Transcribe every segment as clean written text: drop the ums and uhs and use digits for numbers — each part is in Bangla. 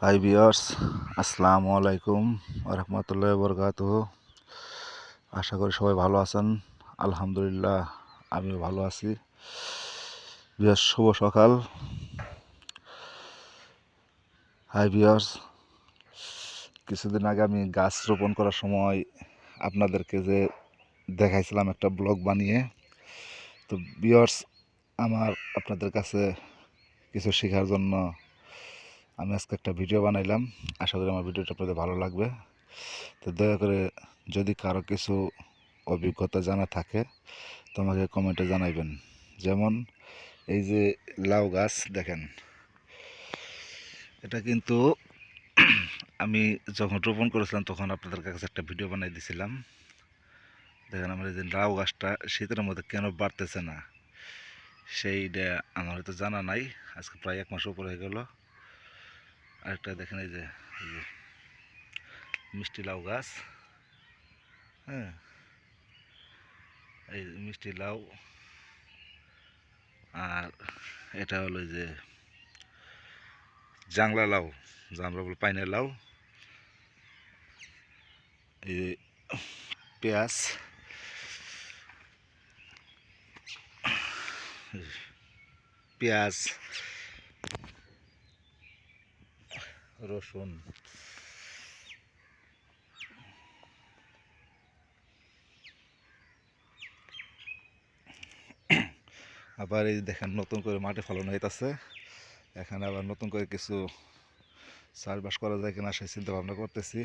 হাই ভিউয়ার্স, আসসালামু আলাইকুম ওয়া রাহমাতুল্লাহি ওয়া বারাকাতুহু। আশা করি সবাই ভালো আছেন। আলহামদুলিল্লাহ আমিও ভালো আছি। ভিউয়ার্স, শুভ সকাল। হাই ভিউয়ার্স, কিছুদিন আগে আমি গাছ রোপণ করার সময় আপনাদেরকে যে দেখাইছিলাম একটা ব্লগ বানিয়ে। তো ভিউয়ার্স, আমার আপনাদের কাছে কিছু শেখার জন্য আমি আজকে একটা ভিডিও বানাইলাম। আশা করি আমার ভিডিওটা আপনাদের ভালো লাগবে। তো দয়া করে যদি কারো কিছু অভিজ্ঞতা জানা থাকে তো আমাকে কমেন্টে জানাইবেন। যেমন এই যে লাউ গাছ দেখেন, এটা কিন্তু আমি যখন রোপণ করেছিলাম তখন আপনাদের কাছে একটা ভিডিও বানাই দিয়েছিলাম। দেখেন আমার এই যে লাউ গাছটা শীতের মধ্যে কেন বাড়তেছে না সেইটা আমার তো জানা নাই। আজকে প্রায় 1 মাস উপর হয়ে গেল। আরেকটা দেখেন এই যে মিষ্টি লাউ গাছ, হ্যাঁ, এই মিষ্টি লাউ। আর এটা হলো যে জাংলা লাউ, যা আমরা বলি পাইনের লাউ। এই যে পেঁয়াজ, পেঁয়াজ, রসুন, আবার এই দেখেন নতুন করে মাটি ফলানো হইতাছে। এখানে আবার নতুন করে কিছু চাষবাস করা যায় কিনা সেই চিন্তা ভাবনা করতেছি।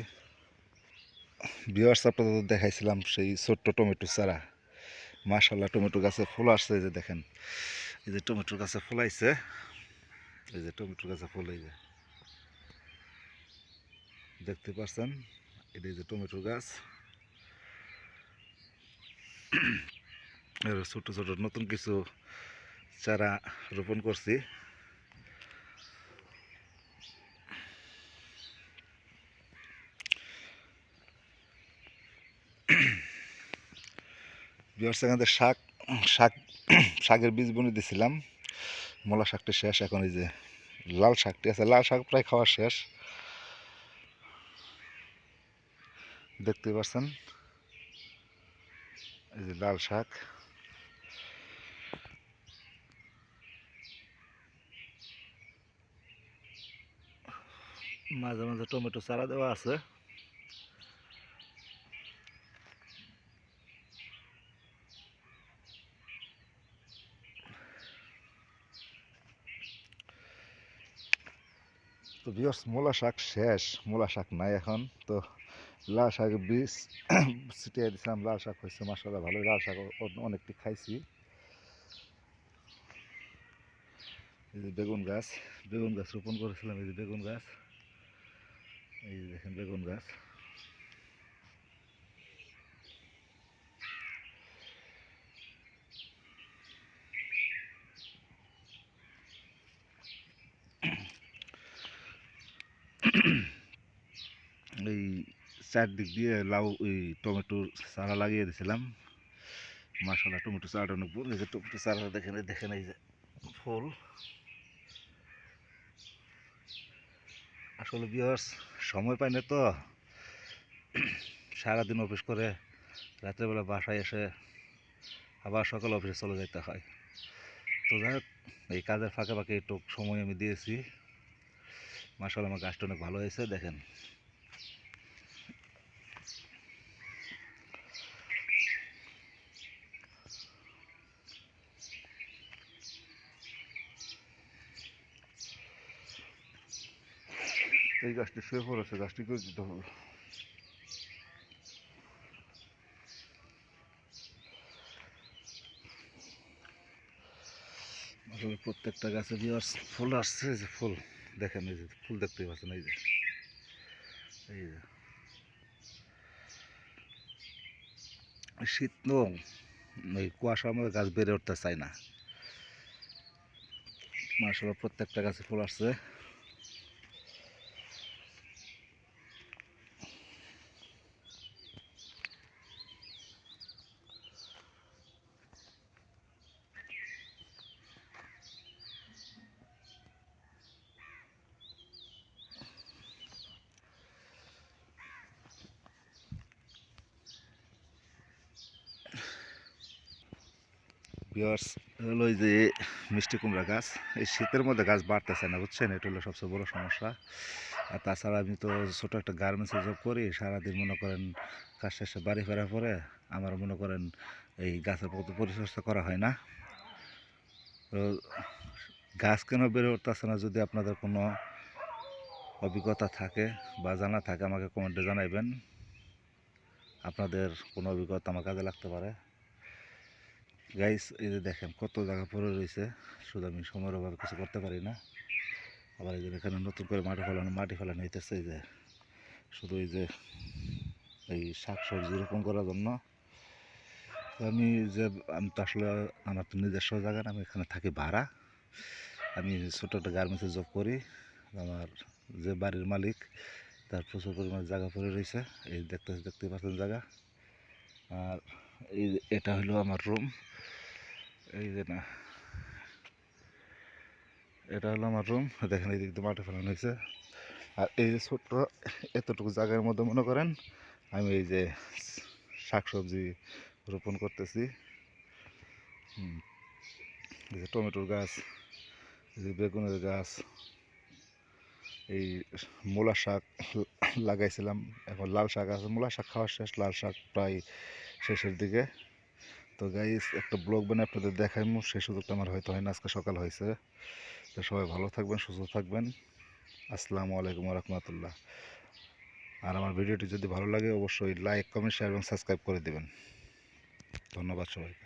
ভিউয়ার্স, আপনাদের দেখাইছিলাম সেই ছোট্ট টমেটো চারা। মাশাআল্লাহ, টমেটো গাছে ফুল আসছে। এই যে দেখেন, এই যে টমেটোর গাছে ফুল আইছে, এই যে টমেটোর গাছে ফুল, এই যে দেখতে পাচ্ছেন, এটা এই যে টমেটোর গাছ। ছোট ছোট নতুন কিছু চারা রোপণ করছি। ভিউয়ার্স, এখানে শাক শাক শাকের বীজ বুনে দিছিলাম। মূলা শাকটি শেষ, এখন এই যে লাল শাকটি আছে। লাল শাক প্রায় খাওয়া শেষ, দেখতে পাচ্ছেন, এই যে লাল শাক। মাঝে মাঝে টমেটো চারা দেওয়া আছে। তো ভিউয়ার্স, মূলা শাক শেষ, মূলা শাক নাই এখন। তো লাল শাকের বীজ ছিটিয়ে দিয়েছিলাম, লাল শাক হয়েছে মাশাআল্লাহ ভালো। লাল শাক অনেকটি খাইছি। এই যে বেগুন গাছ, বেগুন গাছ রোপণ করেছিলাম। এই যে বেগুন গাছ, এই যে দেখেন বেগুন গাছ। এই চারদিক দিয়ে লাউ ওই টমেটোর চারা লাগিয়ে দিয়েছিলাম। মাশাআল্লাহ, টমেটো চারাটা অনেক বড়। এই যে টমেটো চারাটা দেখেন, দেখেন এই যে ফুল। আসলে ভিউয়ার্স, সময় পাই না তো, সারাদিন অফিস করে রাত্রেবেলা বাসায় এসে আবার সকালে অফিসে চলে যেতে হয়। তো যাই হোক, এই কাজের ফাঁকে ফাঁকে একটু সময় আমি দিয়েছি। মাশাআল্লাহ, আমার গাছটা অনেক ভালো হয়েছে। দেখেন, এই গাছটি শুয়ে পড়েছে, গাছটি করে দিতে হবে। আসলে প্রত্যেকটা গাছে ভিউয়ার্স ফুল আসছে। যে ফুল দেখেন, এই যে ফুল দেখতেই পাচ্ছেন, এই যে এই যে শীত নো, ওই কুয়াশার মধ্যে গাছ বেড়ে উঠতে চায় না। মাশাআল্লাহ, প্রত্যেকটা গাছে ফুল আসছে। ভিউয়ার্স হলো এই যে মিষ্টি কুমড়া গাছ, এই শীতের মধ্যে গাছ বাড়তেছে না, বুঝছেন? এটা হলো সবচেয়ে বড় সমস্যা। আর তাছাড়া আমি তো ছোটো একটা গার্মেন্টসে জব করি, সারাদিন মনে করেন কাজ শেষে বাড়ি ফেরার পরে আমার মনে করেন এই গাছের প্রতি পরিচর্যা করা হয় না। তো গাছ কেন বেড়ে উঠতেছে না, যদি আপনাদের কোনো অভিজ্ঞতা থাকে বা জানা থাকে আমাকে কমেন্টে জানাইবেন। আপনাদের কোনো অভিজ্ঞতা আমার কাজে লাগতে পারে। গাইস এই যে দেখেন কত জায়গা পড়ে রয়েছে, শুধু আমি সময়ের অভাবে কিছু করতে পারি না। আবার এই যে এখানে নতুন করে মাটি ফেলানো হইতেছে, এই যে শুধু এই যে এই শাক সবজি রোপণ করার জন্য। তো আমি তো আসলে আমার তো নিজস্ব জায়গা না, আমি এখানে থাকি ভাড়া। আমি ছোটো একটা গার্মেন্টসে জব করি। আমার যে বাড়ির মালিক তার প্রচুর পরিমাণে জায়গা পড়ে রয়েছে, এই দেখতে পাচ্ছেন জায়গা। আর এই এটা হলো আমার রুম, এই যে না এটা হলো আমার রুম। দেখেন এই দিক দিয়ে মাটি ফেলানো হয়েছে। আর এই যে ছোট্ট এতটুকু জায়গার মধ্যে মনে করেন আমি এই যে শাকসবজি রোপণ করতেছি। এই যে টমেটোর গাছ, এই যে বেগুনের গাছ, এই মূলা শাক লাগাইছিলাম, এখন লাল শাক আছে। মূলা শাক খাওয়া শেষ, লাল শাক প্রায় শেষের দিকে। তো গাইস একটা ব্লগ বানিয়ে আপনাদের দেখাইমু, সেই সুযোগটা আমার হয়তো হয় না, আজকে সকাল হয়েছে। তো সবাই ভালো থাকবেন, সুস্থ থাকবেন। আসসালামু আলাইকুম রহমতুল্লাহ। আর আমার ভিডিওটি যদি ভালো লাগে অবশ্যই লাইক, কমেন্ট, শেয়ার এবং সাবস্ক্রাইব করে দেবেন। ধন্যবাদ সবাইকে।